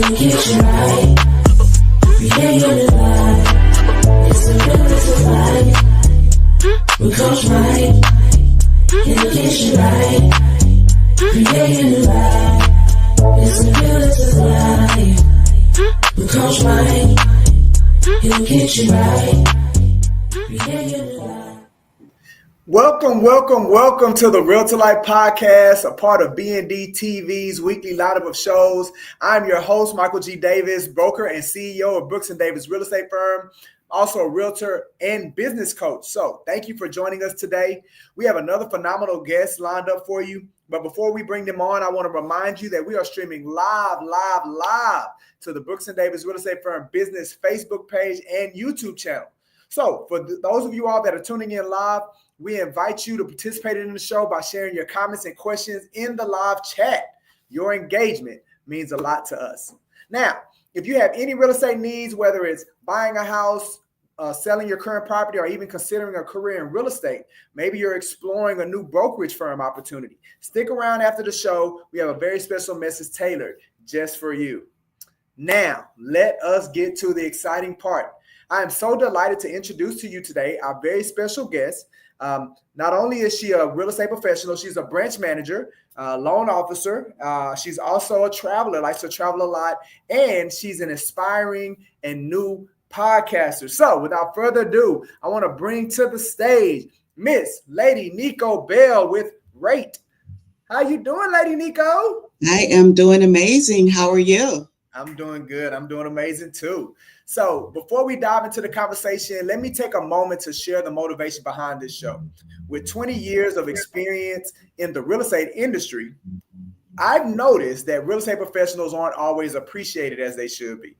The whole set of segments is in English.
He'll get you right. Creating a life. It's the limits of life. With Coach Mike. He'll get you right. Creating a life. It's the limits of life. With Coach Mike. He'll get you right. Creating a life. Welcome to the Realtor Life Podcast, a part of B&D TV's weekly lineup of shows. I'm your host, Michael G. Davis, broker and CEO of Brooks & Davis Real Estate Firm, also a realtor and business coach. So thank you for joining us today. We have another phenomenal guest lined up for you. But before we bring them on, I want to remind you that we are streaming live to the Brooks & Davis Real Estate Firm business Facebook page and YouTube channel. So for those of you all that are tuning in live, we invite you to participate in the show by sharing your comments and questions in the live chat. Your engagement means a lot to us. Now, if you have any real estate needs, whether it's buying a house, selling your current property, or even considering a career in real estate, maybe you're exploring a new brokerage firm opportunity, stick around after the show. We have a very special message tailored just for you. Now, let us get to the exciting part. I am so delighted to introduce to you today our very special guest. Not only is she a real estate professional, she's a branch manager, loan officer. She's also a traveler, likes to travel a lot, and she's an aspiring and new podcaster. So without further ado, I want to bring to the stage Miss Lady Nico Bell with Rate. How you doing, Lady Nico? I am doing amazing. How are you? I'm doing good. I'm doing amazing too. So before we dive into the conversation, let me take a moment to share the motivation behind this show. With 20 years of experience in the real estate industry, I've noticed that real estate professionals aren't always appreciated as they should be.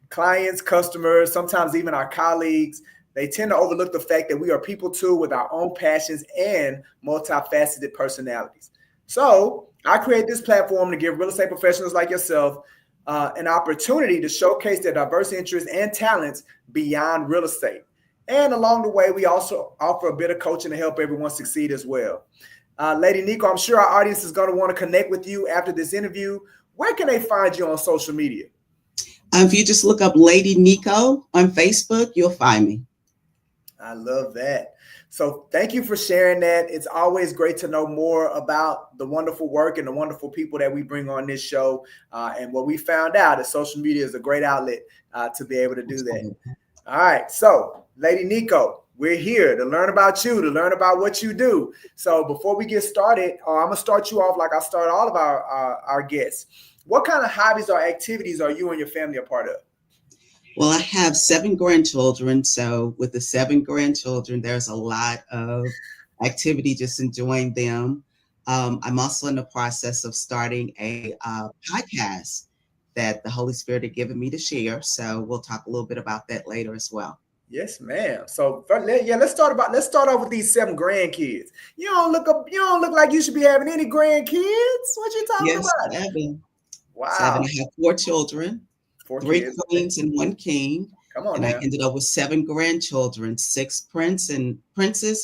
Clients, customers, sometimes even our colleagues, they tend to overlook the fact that we are people too with our own passions and multifaceted personalities. So I create this platform to give real estate professionals like yourself an opportunity to showcase their diverse interests and talents beyond real estate. And along the way, we also offer a bit of coaching to help everyone succeed as well. Lady Nico, I'm sure our audience is going to want to connect with you after this interview. Where can they find you on social media? If you just look up Lady Nico on Facebook, you'll find me. I love that. So thank you for sharing that. It's always great to know more about the wonderful work and the wonderful people that we bring on this show. And what we found out is social media is a great outlet to be able to do that. All right. So Lady Nico, we're here to learn about you, to learn about what you do. So before we get started, I'm going to start you off like I start all of our guests. What kind of hobbies or activities are you and your family a part of? Well, I have 7 grandchildren. So with the 7 grandchildren, there's a lot of activity, just enjoying them. I'm also in the process of starting a podcast that the Holy Spirit had given me to share. So we'll talk a little bit about that later as well. Yes, ma'am. So let's start off with these 7 grandkids. You don't look like you should be having any grandkids. What you talking about? 7. Wow. 7. I have 4 children. 3 queens and 1 king. Come on, and now. I ended up with 7 grandchildren, 6 princes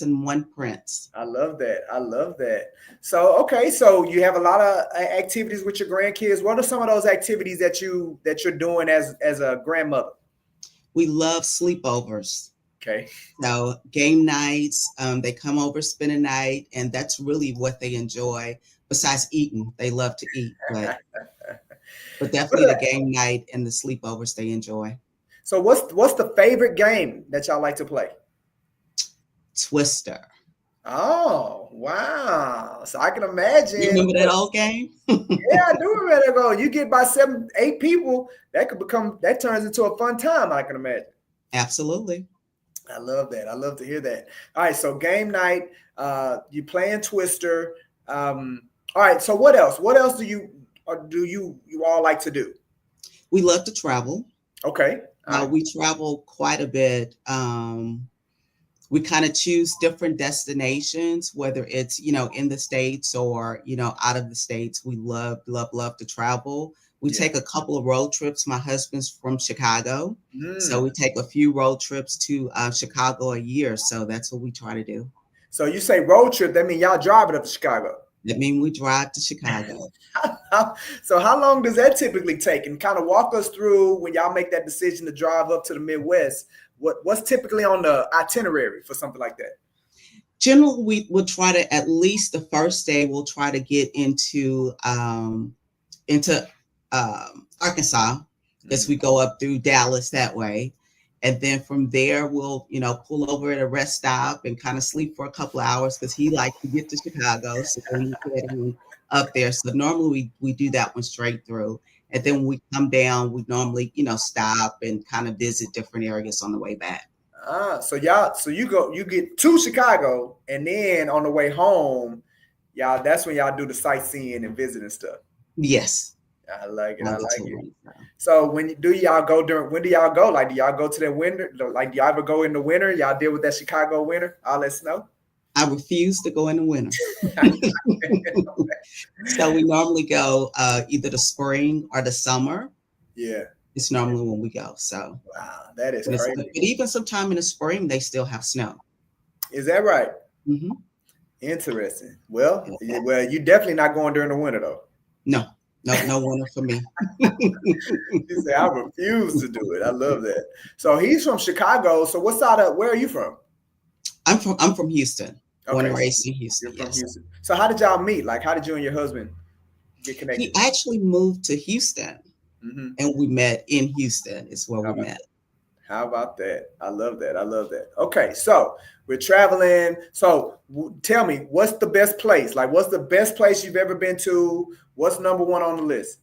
and 1 prince. I love that. So, okay. So you have a lot of activities with your grandkids. What are some of those activities that you're doing as a grandmother? We love sleepovers. Okay. So game nights, they come over, spend a night, and that's really what they enjoy. Besides eating, they love to eat, but definitely the game night and the sleepovers they enjoy. So what's the favorite game that y'all like to play? Twister. Oh, wow. So I can imagine. You remember that old game? Yeah, I do remember that goal. You get by 7, 8 people, that turns into a fun time, I can imagine. Absolutely. I love that. I love to hear that. All right, so game night, you playing Twister. All right, so what else? What else do you all like to do? We love to travel. Okay. We travel quite a bit. We kind of choose different destinations, whether it's, in the States or, out of the States. We love to travel. We take a couple of road trips. My husband's from Chicago. So we take a few road trips to Chicago a year. So that's what we try to do. So you say road trip, that means y'all driving up to Chicago? That means we drive to Chicago. So how long does that typically take? And kind of walk us through when y'all make that decision to drive up to the Midwest. What's typically on the itinerary for something like that? Generally, we will try to, at least the first day, we'll try to get into Arkansas as we go up through Dallas that way. And then from there, we'll, pull over at a rest stop and kind of sleep for a couple of hours because he likes to get to Chicago. So then we get him up there. So normally we do that one straight through. And then when we come down, we normally, stop and kind of visit different areas on the way back. So you get to Chicago, and then on the way home, that's when y'all do the sightseeing and visiting stuff. Yes. I like it. So when do y'all go? When do y'all go? Like, do y'all go to the winter? Like, do y'all ever go in the winter? Y'all deal with that Chicago winter, all that snow? I refuse to go in the winter. So we normally go either the spring or the summer. Yeah. It's normally when we go. So wow, that is crazy. But even sometime in the spring, they still have snow. Is that right? Mm-hmm. Interesting. Well, you're definitely not going during the winter though. No winter for me. He said, I refuse to do it. I love that. So he's from Chicago. So where are you from? I'm from Houston. Born and raised in Houston. You're from Houston. So how did y'all meet? Like, how did you and your husband get connected? He actually moved to Houston. Mm-hmm. And we met in Houston is where we met. How about that? I love that. Okay, so we're traveling. So tell me, what's the best place? Like, what's the best place you've ever been to? What's number one on the list?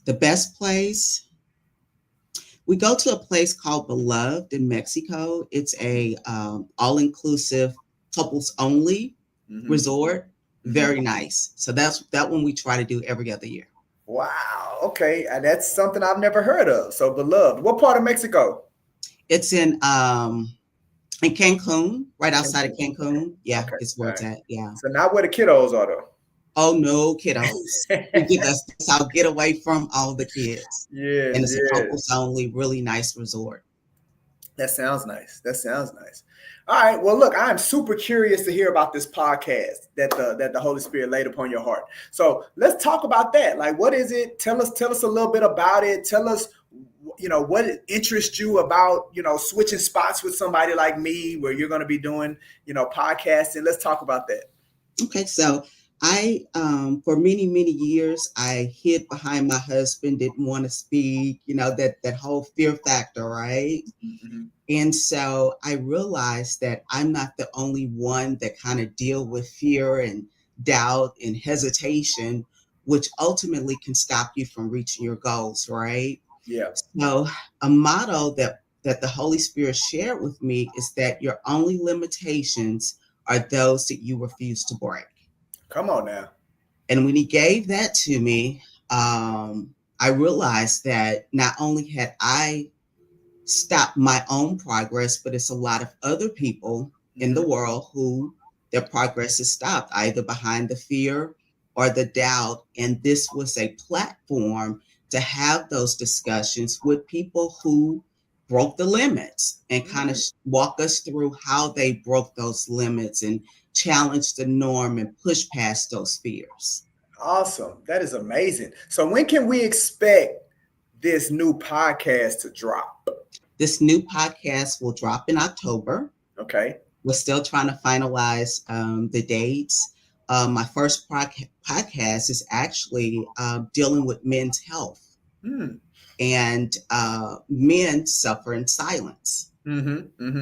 The best place? We go to a place called Beloved in Mexico. It's a all-inclusive, couples-only resort. Very nice. So that one we try to do every other year. Wow. Okay. And that's something I've never heard of. So Beloved. What part of Mexico? It's in Cancun, right outside of Cancun. Yeah, okay. It's where it's at. Yeah. So not where the kiddos are though. Oh no, kiddos. That's how get away from all the kids. Yeah. And it's a couples only, really nice resort. That sounds nice. All right. Well, look, I am super curious to hear about this podcast that the Holy Spirit laid upon your heart. So let's talk about that. Like, what is it? Tell us a little bit about it. Tell us, what interests you about, switching spots with somebody like me, where you're going to be doing, podcasting. Let's talk about that. Okay. So I, for many, many years, I hid behind my husband, didn't want to speak, that whole fear factor, right? Mm-hmm. And so I realized that I'm not the only one that kind of deal with fear and doubt and hesitation, which ultimately can stop you from reaching your goals, right? Yeah. So a motto that the Holy Spirit shared with me is that your only limitations are those that you refuse to break. Come on now. And when he gave that to me, I realized that not only had I stopped my own progress, but it's a lot of other people in the world who their progress is stopped, either behind the fear or the doubt. And this was a platform to have those discussions with people who broke the limits and kind of walk us through how they broke those limits and challenge the norm and push past those fears. Awesome. That is amazing. So when can we expect this new podcast to drop? This new podcast will drop in October. Okay. We're still trying to finalize the dates. My first podcast is actually dealing with men's health. And men suffer in silence. And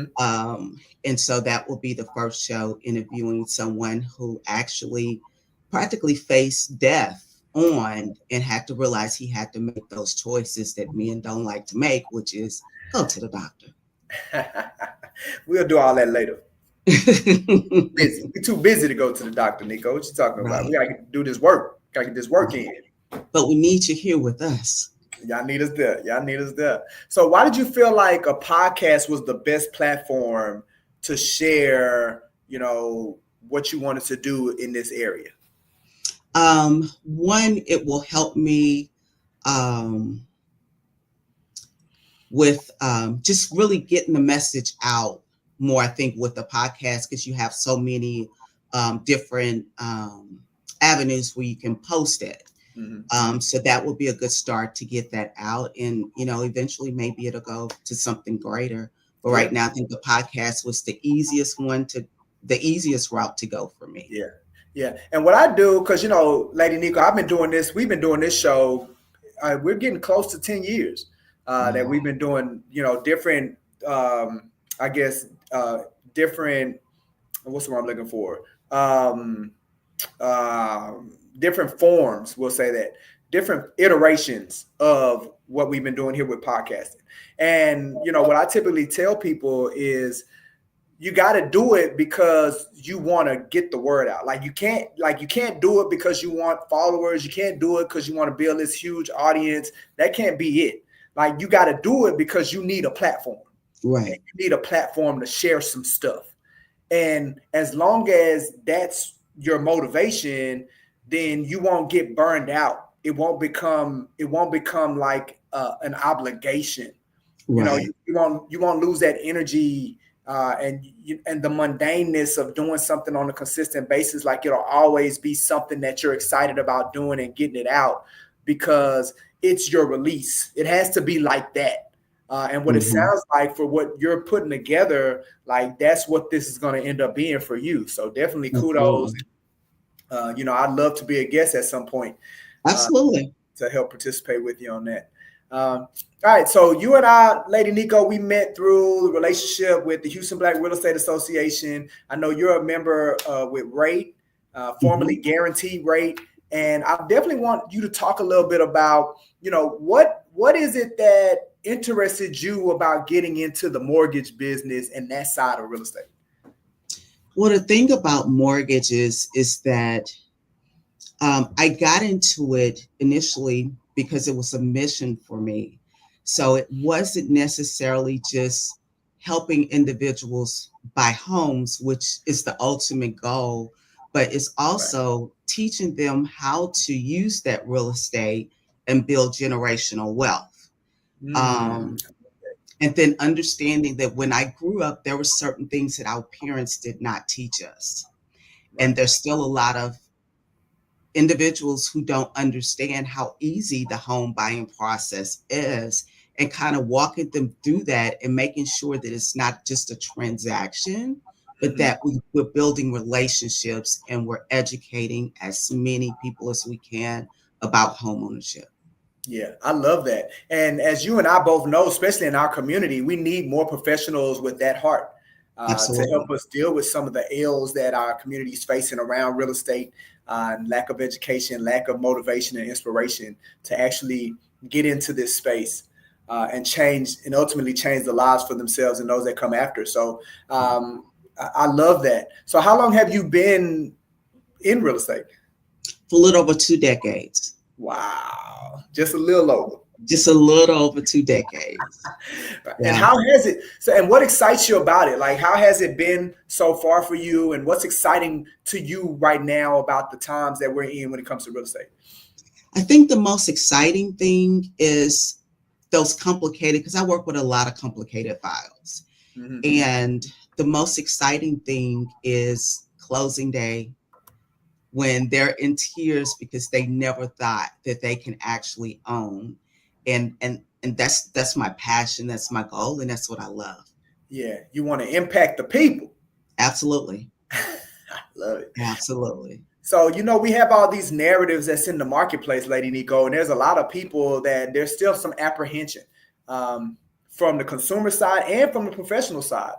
so that will be the first show, interviewing someone who actually practically faced death on and had to realize he had to make those choices that men don't like to make, which is go to the doctor. We'll do all that later. We're too busy to go to the doctor, Nico. What you talking about? We gotta do this work. Gotta get this work in. But we need you here with us. Y'all need us there. So why did you feel like a podcast was the best platform to share, what you wanted to do in this area? One, it will help me with just really getting the message out more, I think, with the podcast, because you have so many different avenues where you can post it. So that would be a good start to get that out. And, eventually maybe it'll go to something greater. But right now, I think the podcast was the easiest route to go for me. Yeah. Yeah. And what I do, because, Lady Nico, we've been doing this show. We're getting close to 10 years that we've been doing, different, I guess, different, what's the word I'm looking for? Different forms, we'll say that, different iterations of what we've been doing here with podcasting. And, what I typically tell people is you got to do it because you want to get the word out. You can't do it because you want followers. You can't do it because you want to build this huge audience. That can't be it. You got to do it because you need a platform. Right. And you need a platform to share some stuff. And as long as that's your motivation, then you won't get burned out. It won't become like an obligation. Right. You won't lose that energy and the mundaneness of doing something on a consistent basis. It'll always be something that you're excited about doing and getting it out because it's your release. It has to be like that. And what it sounds like for what you're putting together, that's what this is going to end up being for you. So definitely kudos. I'd love to be a guest at some point. Absolutely. To help participate with you on that. All right. So you and I, Lady Nico, we met through the relationship with the Houston Black Real Estate Association. I know you're a member with RATE, formerly Guaranteed RATE. And I definitely want you to talk a little bit about, what is it that interested you about getting into the mortgage business and that side of real estate? Well, the thing about mortgages is that I got into it initially because it was a mission for me. So it wasn't necessarily just helping individuals buy homes, which is the ultimate goal, but it's also teaching them how to use that real estate and build generational wealth. And then understanding that when I grew up, there were certain things that our parents did not teach us. And there's still a lot of individuals who don't understand how easy the home buying process is, and kind of walking them through that and making sure that it's not just a transaction, but that we're building relationships and we're educating as many people as we can about home ownership. Yeah, I love that. And as you and I both know, especially in our community, we need more professionals with that heart to help us deal with some of the ills that our community is facing around real estate, lack of education, lack of motivation and inspiration to actually get into this space and ultimately change the lives for themselves and those that come after. So I love that. So how long have you been in real estate? For a little over 2 decades. Wow. Just a little over. Just a little over 2 decades. And how has it, and what excites you about it? How has it been so far for you? And what's exciting to you right now about the times that we're in when it comes to real estate? I think the most exciting thing is those complicated, because I work with a lot of complicated files. And the most exciting thing is closing day, when they're in tears because they never thought that they can actually own. And that's my passion, that's my goal, and that's what I love. Yeah, you want to impact the people. Absolutely. I love it. Absolutely. So, we have all these narratives that's in the marketplace, Lady Nico, and there's a lot of people that there's still some apprehension from the consumer side and from the professional side.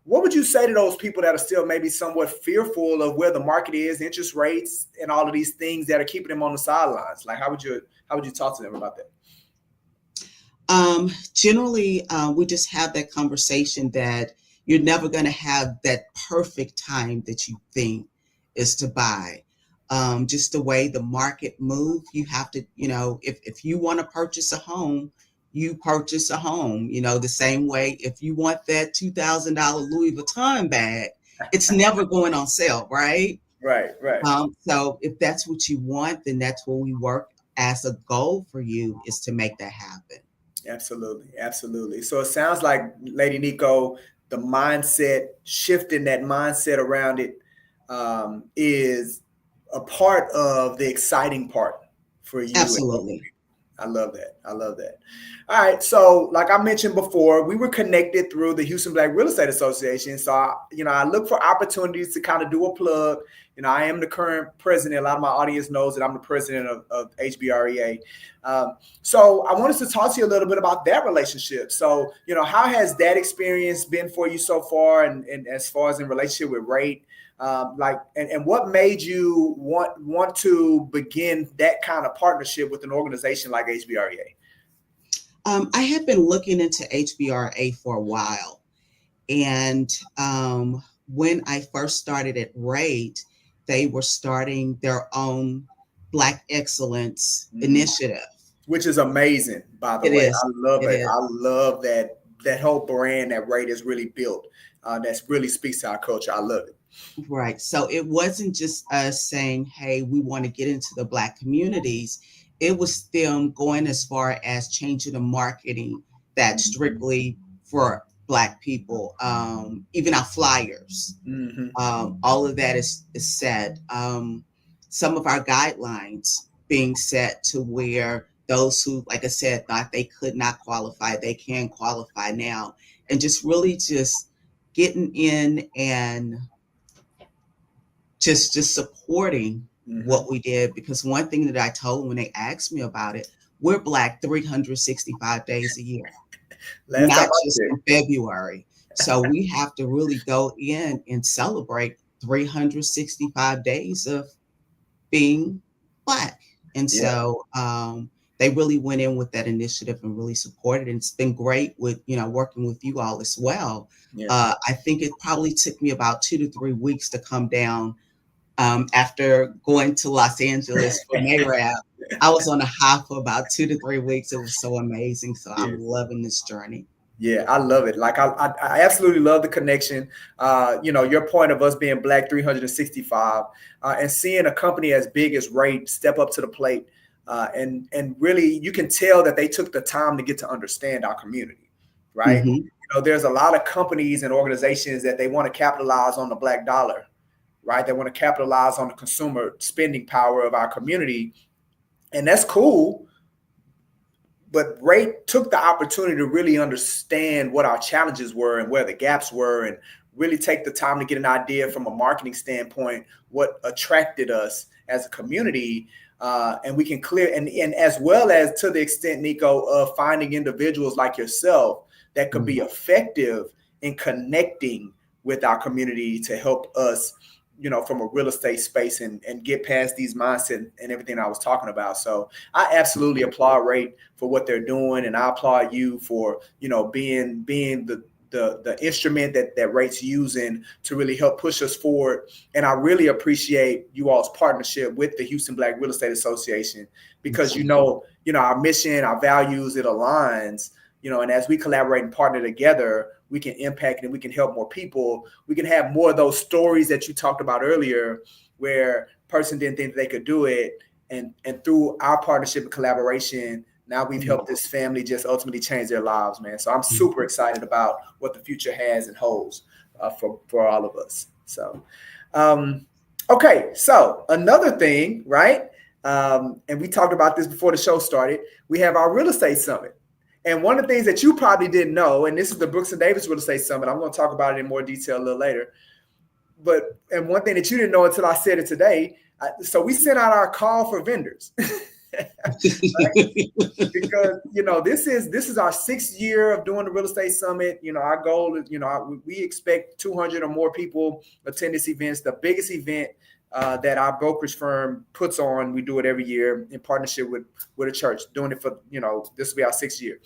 What would you say to those people that are still maybe somewhat fearful of where the market is, interest rates, and all of these things that are keeping them on the sidelines? How would you talk to them about that? Generally, we just have that conversation that you're never going to have that perfect time that you think is to buy. Just the way the market moves, you have to, if you want to purchase a home, you purchase a home, the same way. If you want that $2,000 Louis Vuitton bag, it's never going on sale, right? Right. So if that's what you want, then that's what we work as a goal for you, is to make that happen. Absolutely. So it sounds like, Lady Nico, the mindset, shifting that mindset around it is a part of the exciting part for you. Absolutely. I love that. I love that. All right. So, like I mentioned before, we were connected through the Houston Black Real Estate Association. So, I look for opportunities to kind of do a plug. I am the current president. A lot of my audience knows that I'm the president of HBREA. So, I wanted to talk to you a little bit about that relationship. So, how has that experience been for you so far, and as far as in relationship with rate? And what made you want to begin that kind of partnership with an organization like HBREA? I had been looking into HBRA for a while. And when I first started at Rate, they were starting their own Black Excellence Initiative. Which is amazing, by the way. I love it. I love that whole brand that Rate has really built. That really speaks to our culture. I love it. Right. So it wasn't just us saying, hey, we want to get into the Black communities. It was them going as far as changing the marketing that's strictly for Black people, even our flyers. All of that is set. Some of our guidelines being set to where those who, like I said, thought they could not qualify, they can qualify now. And just really just getting in and just supporting what we did. Because one thing that I told them when they asked me about it, we're Black 365 days a year, not just in February. So we have to really go in and celebrate 365 days of being Black. And so they really went in with that initiative and really supported it. And it's been great with, working with you all as well. I think it probably took me about 2 to 3 weeks to come down. After going to Los Angeles for NARAB, I was on a high for about 2 to 3 weeks. It was so amazing. So I'm loving this journey. Yeah, I love it. Like I absolutely love the connection. Your point of us being Black 365 and seeing a company as big as Rate step up to the plate. And really, you can tell that they took the time to get to understand our community, right? There's a lot of companies and organizations that they want to capitalize on the Black dollar, right? They want to capitalize on the consumer spending power of our community. And that's cool. But Rate took the opportunity to really understand what our challenges were and where the gaps were, and really take the time to get an idea from a marketing standpoint, what attracted us as a community. And we can clear, and as well as to the extent, Nico, of finding individuals like yourself that could be effective in connecting with our community to help us, from a real estate space and get past these mindset and everything I was talking about. So I absolutely applaud Rate for what they're doing. And I applaud you for, being the instrument that Rate's using to really help push us forward. And I really appreciate you all's partnership with the Houston Black Real Estate Association, because, our mission, our values, it aligns, and as we collaborate and partner together, we can impact and we can help more people. We can have more of those stories that you talked about earlier, where person didn't think they could do it. And through our partnership and collaboration, now we've helped this family just ultimately change their lives, man. So I'm super excited about what the future has and holds for all of us. So, okay. So another thing, right? And we talked about this before the show started. We have our real estate summit. And one of the things that you probably didn't know, and this is the Brooks and Davis Real Estate Summit. I'm going to talk about it in more detail a little later. And one thing that you didn't know until I said it today, so we sent out our call for vendors. Because, this is our 6th year of doing the Real Estate Summit. Our goal is, we expect 200 or more people attend this event. It's the biggest event that our brokerage firm puts on. We do it every year in partnership with a church, doing it for, this will be our 6th year.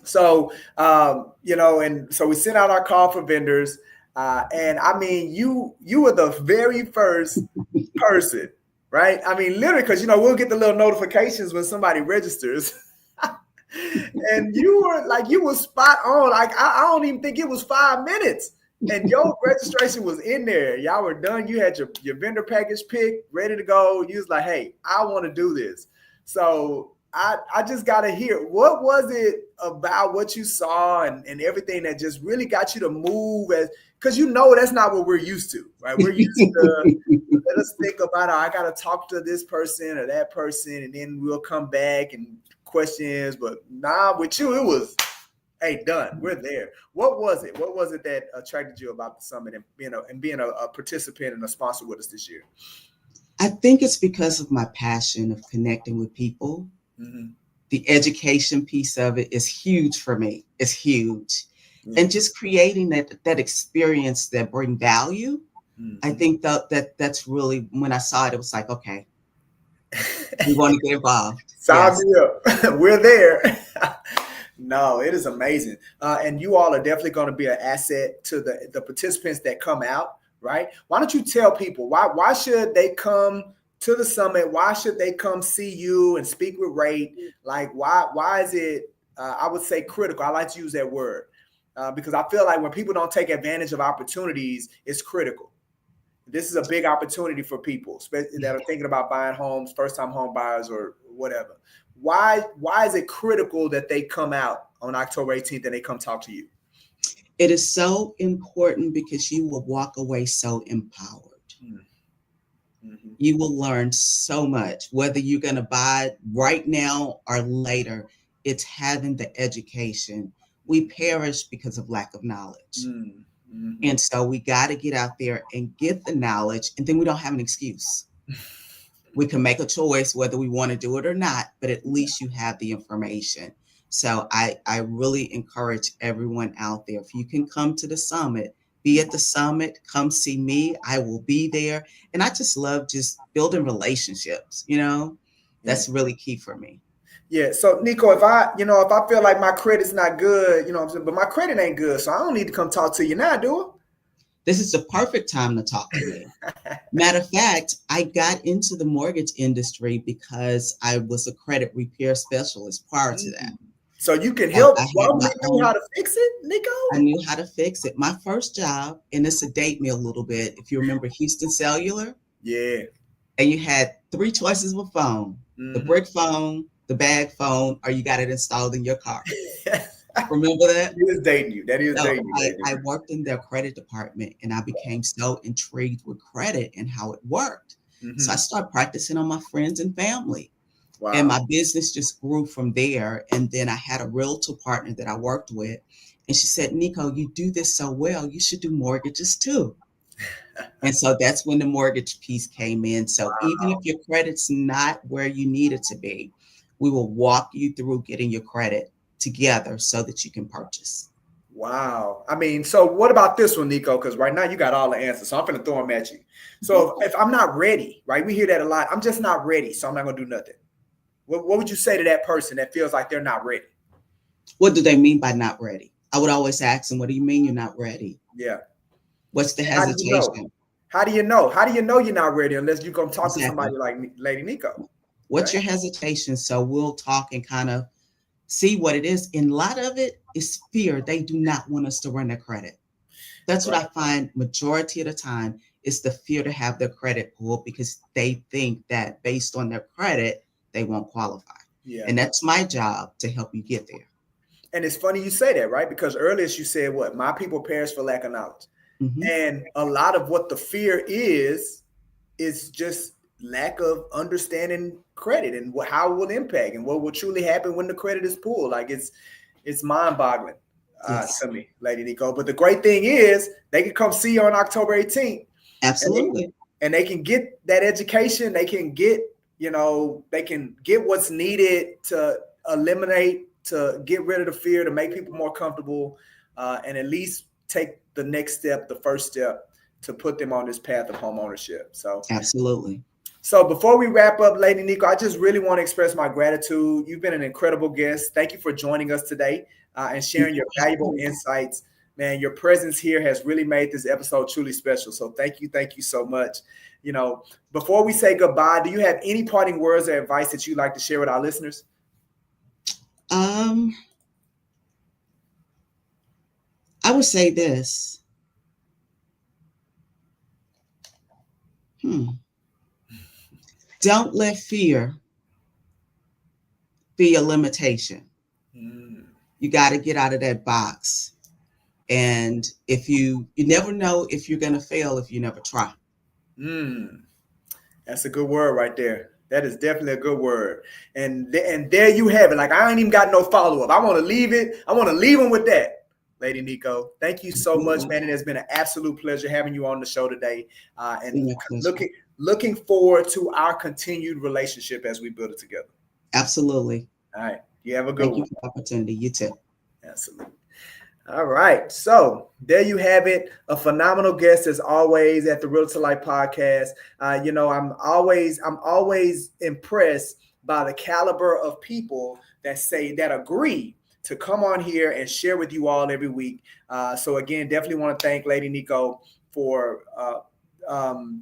So, and so we sent out our call for vendors. And I mean, you were the very first person, right? I mean, literally, because, we'll get the little notifications when somebody registers. And you were spot on. Like, I don't even think it was 5 minutes. And your registration was in there. Y'all were done. You had your vendor package picked, ready to go. You was like, hey, I want to do this. So I just got to hear, what was it about what you saw and everything that just really got you to move? because that's not what we're used to, right? We're used to let us think about, I got to talk to this person or that person, and then we'll come back and questions. But with you, it was, hey, done. We're there. What was it? What was it that attracted you about the summit and being a participant and a sponsor with us this year? I think it's because of my passion of connecting with people. Mm-hmm. The education piece of it is huge for me. It's huge. Mm-hmm. And just creating that experience that bring value. Mm-hmm. I think that's really, when I saw it, it was like, okay, we want to get involved. Sign me up. We're there. No, it is amazing. And you all are definitely going to be an asset to the participants that come out, right? Why don't you tell people, why should they come to the summit? Why should they come see you and speak with Ray? Like, why is it, I would say, critical? I like to use that word because I feel like when people don't take advantage of opportunities, it's critical. This is a big opportunity for people, especially that are thinking about buying homes, first-time home buyers or whatever. Why is it critical that they come out on October 18th and they come talk to you? It is so important because you will walk away so empowered. Mm-hmm. You will learn so much, whether you're going to buy right now or later. It's having the education. We perish because of lack of knowledge. Mm-hmm. And so we got to get out there and get the knowledge, and then we don't have an excuse. We can make a choice whether we want to do it or not, but at least you have the information. So I really encourage everyone out there, if you can come to the summit, be at the summit, come see me. I will be there. And I just love just building relationships, that's really key for me. Yeah. So Nico, if I feel like my credit's not good, but my credit ain't good, so I don't need to come talk to you now, do I? This is the perfect time to talk to me. Matter of fact, I got into the mortgage industry because I was a credit repair specialist prior to that. So you can help. You knew how to fix it, Nico? I knew how to fix it. My first job, and this will date me a little bit, if you remember Houston Cellular. Yeah. And you had 3 choices of a phone, the brick phone, the bag phone, or you got it installed in your car. Remember that? That is dating you. That is dating you. I worked in their credit department, and I became so intrigued with credit and how it worked. Mm-hmm. So I started practicing on my friends and family. Wow. And my business just grew from there. And then I had a realtor partner that I worked with. And she said, Nico, you do this so well, you should do mortgages too. And so that's when the mortgage piece came in. So even if your credit's not where you need it to be, we will walk you through getting your credit together so that you can purchase. Wow. I mean, so what about this one, Nico? Because right now you got all the answers. So I'm going to throw them at you. So if I'm not ready, right? We hear that a lot. I'm just not ready, so I'm not going to do nothing. What would you say to that person that feels like they're not ready? What do they mean by not ready? I would always ask them, what do you mean you're not ready? Yeah. What's the hesitation? How do you know? How do you know you're not ready unless you're going to talk to somebody like Lady Nico? What's your hesitation? So we'll talk and kind of see what it is. And a lot of it is fear. They do not want us to run their credit. That's what I find majority of the time is the fear to have their credit pulled because they think that based on their credit, they won't qualify. Yeah. And that's my job to help you get there. And it's funny you say that, right? Because earlier you said what? My people perish for lack of knowledge. Mm-hmm. And a lot of what the fear is just lack of understanding credit and how it will impact and what will truly happen when the credit is pulled. Like it's mind-boggling to me, Lady Nico. But the great thing is they can come see you on October 18th. Absolutely. And they can get that education. They can get, they can get what's needed to to get rid of the fear, to make people more comfortable, and at least take the next step, the first step, to put them on this path of home ownership. So absolutely. So before we wrap up, Lady Nico, I just really want to express my gratitude. You've been an incredible guest. Thank you for joining us today and sharing your valuable insights. Man, your presence here has really made this episode truly special. So thank you so much. Before we say goodbye, do you have any parting words or advice that you'd like to share with our listeners? I would say this. Don't let fear be a limitation. You got to get out of that box And if you never know if you're going to fail if you never try. That's a good word right there. That is definitely a good word. And there you have it. Like, I ain't even got no follow-up. I want to leave it. I want to leave them with that. Lady Nico, thank you so much, man. It has been an absolute pleasure having you on the show today. And looking forward to our continued relationship as we build it together. Absolutely. All right. You have a good one. Thank you for the opportunity. You too. Absolutely. All right. So there you have it. A phenomenal guest as always at the Realtor Life podcast. I'm always impressed by the caliber of people that agree to come on here and share with you all every week. So again, definitely want to thank Lady Nico for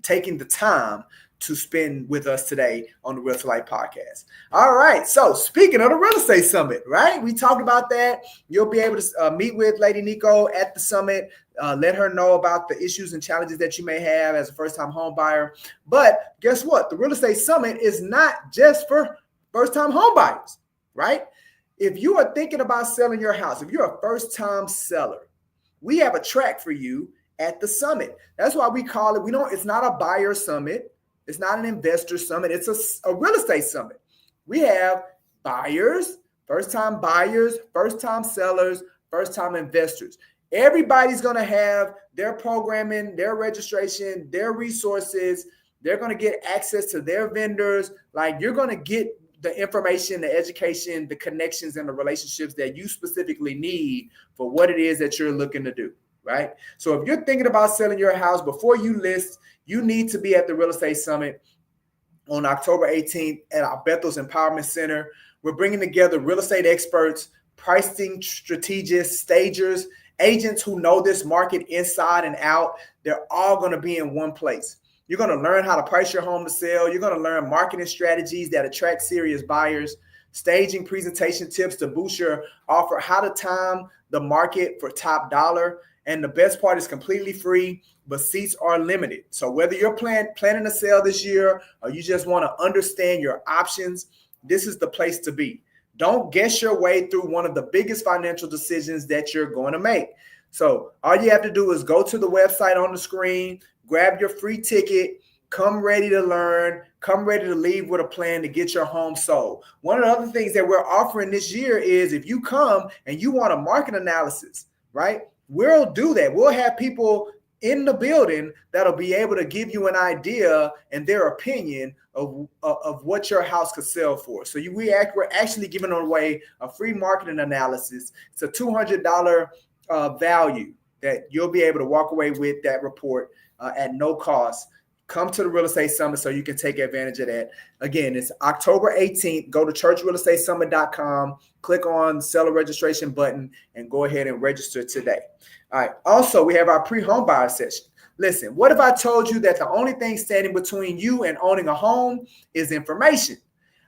taking the time to spend with us today on the Realtor Life podcast. All right. So speaking of the Real Estate Summit, right? We talked about that. You'll be able to meet with Lady Nico at the summit. Let her know about the issues and challenges that you may have as a first-time home buyer. But guess what? The Real Estate Summit is not just for first-time home buyers, right? If you are thinking about selling your house, if you're a first-time seller, we have a track for you at the summit. That's why we call it, it's not a buyer summit. It's not an investor summit. It's a real estate summit. We have buyers, first-time sellers, first-time investors. Everybody's going to have their programming, their registration, their resources. They're going to get access to their vendors. Like, you're going to get the information, the education, the connections, and the relationships that you specifically need for what it is that you're looking to do, right? So if you're thinking about selling your house before you list, you need to be at the Real Estate Summit on October 18th at our Bethel's Empowerment Center. We're bringing together real estate experts, pricing strategists, stagers, agents who know this market inside and out. They're all going to be in one place. You're going to learn how to price your home to sell. You're going to learn marketing strategies that attract serious buyers, staging presentation tips to boost your offer, how to time the market for top dollar. And the best part is completely free, but seats are limited. So whether you're planning to sell this year or you just want to understand your options, this is the place to be. Don't guess your way through one of the biggest financial decisions that you're going to make. So all you have to do is go to the website on the screen, grab your free ticket, come ready to learn, come ready to leave with a plan to get your home sold. One of the other things that we're offering this year is if you come and you want a market analysis, right? We'll do that. We'll have people in the building that'll be able to give you an idea and their opinion of what your house could sell for. So we're actually giving away a free marketing analysis. It's a $200 value that you'll be able to walk away with that report at no cost. Come to the Real Estate Summit so you can take advantage of that. Again, it's October 18th. Go to churchrealestatesummit.com, click on the seller registration button, and go ahead and register today. All right. Also, we have our pre-home buyer session. Listen, what if I told you that the only thing standing between you and owning a home is information?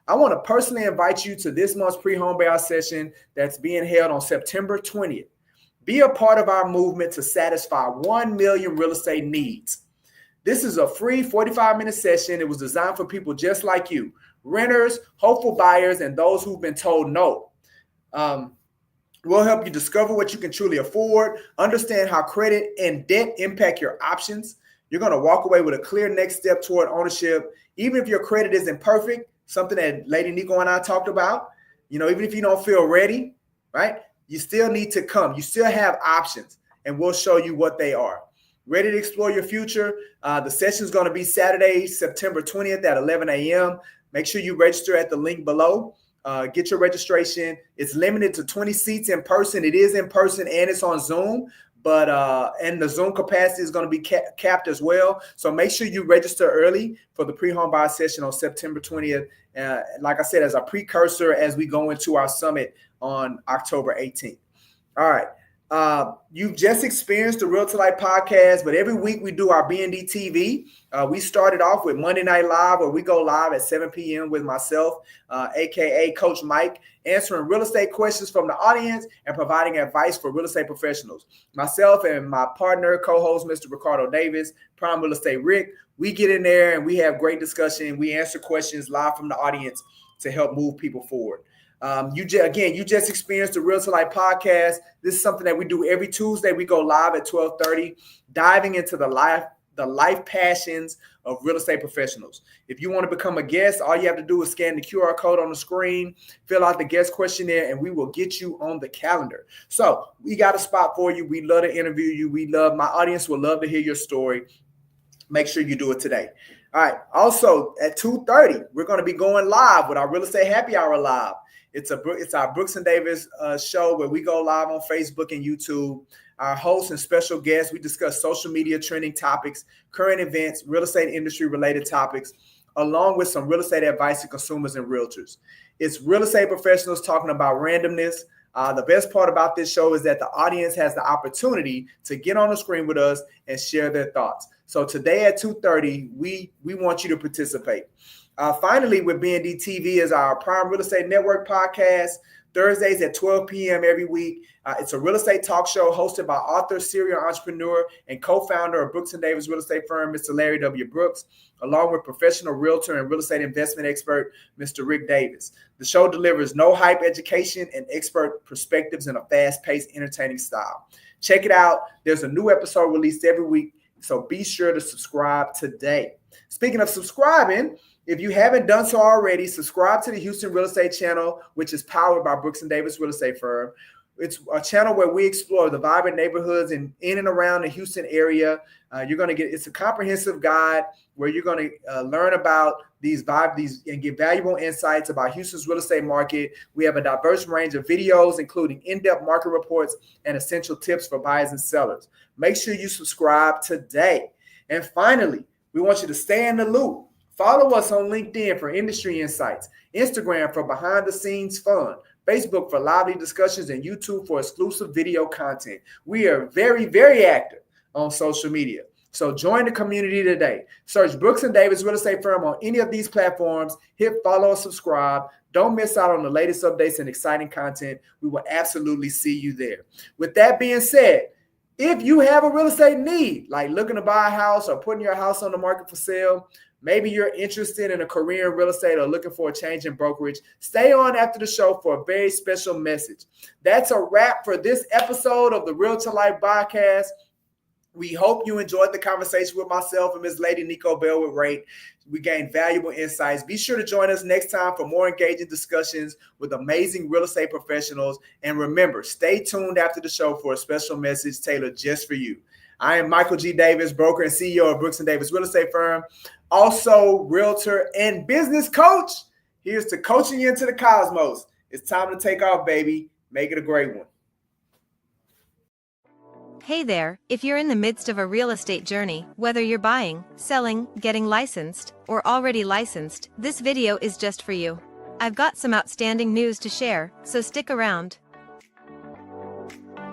I want to personally invite you to this month's pre-home buyer session that's being held on September 20th. Be a part of our movement to satisfy 1 million real estate needs. This is a free 45-minute session. It was designed for people just like you, renters, hopeful buyers, and those who've been told no. We'll help you discover what you can truly afford, understand how credit and debt impact your options. You're going to walk away with a clear next step toward ownership. Even if your credit isn't perfect, something that Lady Nico and I talked about, even if you don't feel ready, right? You still need to come. You still have options, and we'll show you what they are. Ready to explore your future? The session is going to be Saturday, September 20th at 11 a.m. Make sure you register at the link below. Get your registration. It's limited to 20 seats in person. It is in person and it's on Zoom, but and the Zoom capacity is going to be capped as well. So make sure you register early for the pre-home buyer session on September 20th. Like I said, as a precursor as we go into our summit on October 18th. All right. You've just experienced the Realtor Life podcast, but every week we do our B&D TV. We started off with Monday Night Live, where we go live at 7 p.m. with myself, aka Coach Mike, answering real estate questions from the audience and providing advice for real estate professionals. Myself and my partner, co-host, Mr. Ricardo Davis, Prime Real Estate Rick, we get in there and we have great discussion. We answer questions live from the audience to help move people forward. You just experienced the Realtor Life podcast. This is something that we do every Tuesday. We go live at 12:30, diving into the life passions of real estate professionals. If you want to become a guest, all you have to do is scan the QR code on the screen, fill out the guest questionnaire, and we will get you on the calendar. So we got a spot for you. We love to interview you. My audience would love to hear your story. Make sure you do it today. All right. Also at 2:30, we're going to be going live with our Real Estate Happy Hour live. It's our Brooks and Davis show where we go live on Facebook and YouTube. Our hosts and special guests, we discuss social media trending topics, current events, real estate industry related topics, along with some real estate advice to consumers and realtors. It's real estate professionals talking about randomness. The best part about this show is that the audience has the opportunity to get on the screen with us and share their thoughts. So today at 2:30, we want you to participate. Finally, with BND TV is our Prime Real Estate Network podcast, Thursdays at 12 p.m. every week. It's a real estate talk show hosted by author, serial entrepreneur, and co-founder of Brooks & Davis real estate firm, Mr. Larry W. Brooks, along with professional realtor and real estate investment expert, Mr. Rick Davis. The show delivers no hype education and expert perspectives in a fast-paced, entertaining style. Check it out. There's a new episode released every week, so be sure to subscribe today. Speaking of subscribing, if you haven't done so already, subscribe to the Houston Real Estate Channel, which is powered by Brooks & Davis Real Estate Firm. It's a channel where we explore the vibrant neighborhoods in and around the Houston area. It's a comprehensive guide where you're going to learn about these and get valuable insights about Houston's real estate market. We have a diverse range of videos, including in-depth market reports and essential tips for buyers and sellers. Make sure you subscribe today. And finally, we want you to stay in the loop. Follow us on LinkedIn for industry insights, Instagram for behind-the-scenes fun, Facebook for lively discussions, and YouTube for exclusive video content. We are very, very active on social media. So join the community today. Search Brooks & Davis Real Estate Firm on any of these platforms. Hit follow or subscribe. Don't miss out on the latest updates and exciting content. We will absolutely see you there. With that being said, if you have a real estate need, like looking to buy a house or putting your house on the market for sale, maybe you're interested in a career in real estate or looking for a change in brokerage, stay on after the show for a very special message. That's a wrap for this episode of the Realtor Life podcast. We hope you enjoyed the conversation with myself and Ms. Lady Nico Bell with Rate. We gained valuable insights. Be sure to join us next time for more engaging discussions with amazing real estate professionals. And remember, stay tuned after the show for a special message tailored just for you. I am Michael G. Davis, broker and CEO of Brooks & Davis Real Estate Firm, also realtor and business coach. Here's to coaching you into the cosmos. It's time to take off, baby. Make it a great one. Hey there, if you're in the midst of a real estate journey, whether you're buying, selling, getting licensed, or already licensed, this video is just for you. I've got some outstanding news to share, so stick around.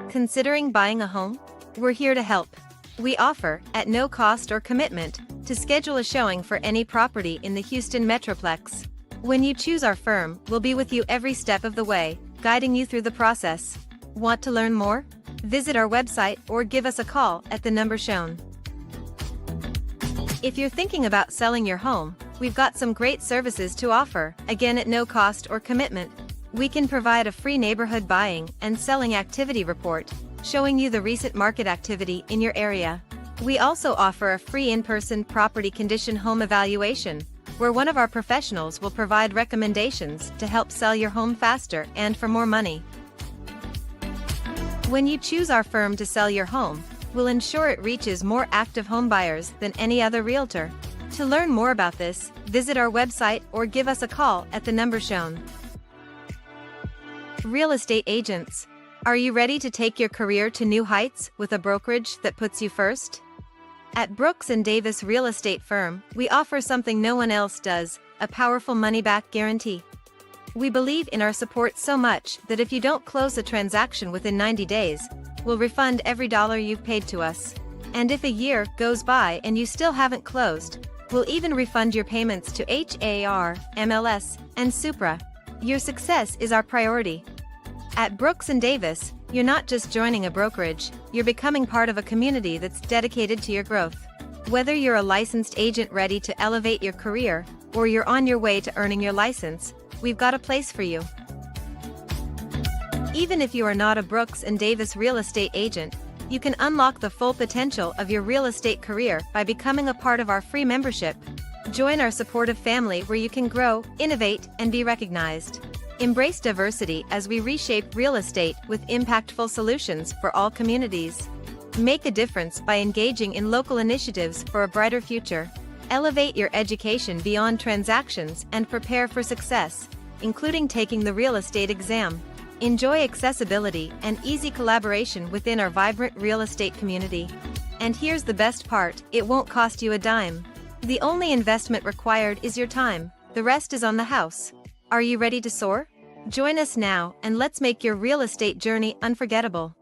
Considering buying a home? We're here to help. We offer, at no cost or commitment, to schedule a showing for any property in the Houston Metroplex. When you choose our firm, we'll be with you every step of the way, guiding you through the process. Want to learn more? Visit our website or give us a call at the number shown. If you're thinking about selling your home, we've got some great services to offer, again at no cost or commitment. We can provide a free neighborhood buying and selling activity report, showing you the recent market activity in your area. We also offer a free in-person property condition home evaluation, where one of our professionals will provide recommendations to help sell your home faster and for more money. When you choose our firm to sell your home, we'll ensure it reaches more active home buyers than any other realtor. To learn more about this, visit our website or give us a call at the number shown. Real estate agents. Are you ready to take your career to new heights with a brokerage that puts you first? At Brooks & Davis Real Estate Firm, we offer something no one else does, a powerful money-back guarantee. We believe in our support so much that if you don't close a transaction within 90 days, we'll refund every dollar you've paid to us. And if a year goes by and you still haven't closed, we'll even refund your payments to HAR, MLS, and Supra. Your success is our priority. At Brooks & Davis, you're not just joining a brokerage, you're becoming part of a community that's dedicated to your growth. Whether you're a licensed agent ready to elevate your career, or you're on your way to earning your license, we've got a place for you. Even if you are not a Brooks and Davis real estate agent, you can unlock the full potential of your real estate career by becoming a part of our free membership. Join our supportive family where you can grow, innovate, and be recognized. Embrace diversity as we reshape real estate with impactful solutions for all communities. Make a difference by engaging in local initiatives for a brighter future. Elevate your education beyond transactions and prepare for success, including taking the real estate exam. Enjoy accessibility and easy collaboration within our vibrant real estate community. And here's the best part, it won't cost you a dime. The only investment required is your time, the rest is on the house. Are you ready to soar? Join us now and let's make your real estate journey unforgettable.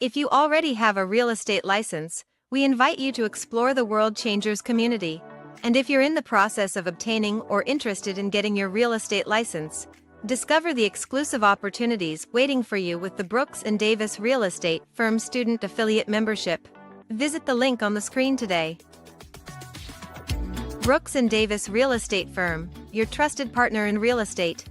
If you already have a real estate license, we invite you to explore the World Changers community. And if you're in the process of obtaining or interested in getting your real estate license, discover the exclusive opportunities waiting for you with the Brooks and Davis Real Estate Firm Student Affiliate Membership. Visit the link on the screen today. Brooks and Davis Real Estate Firm, your trusted partner in real estate.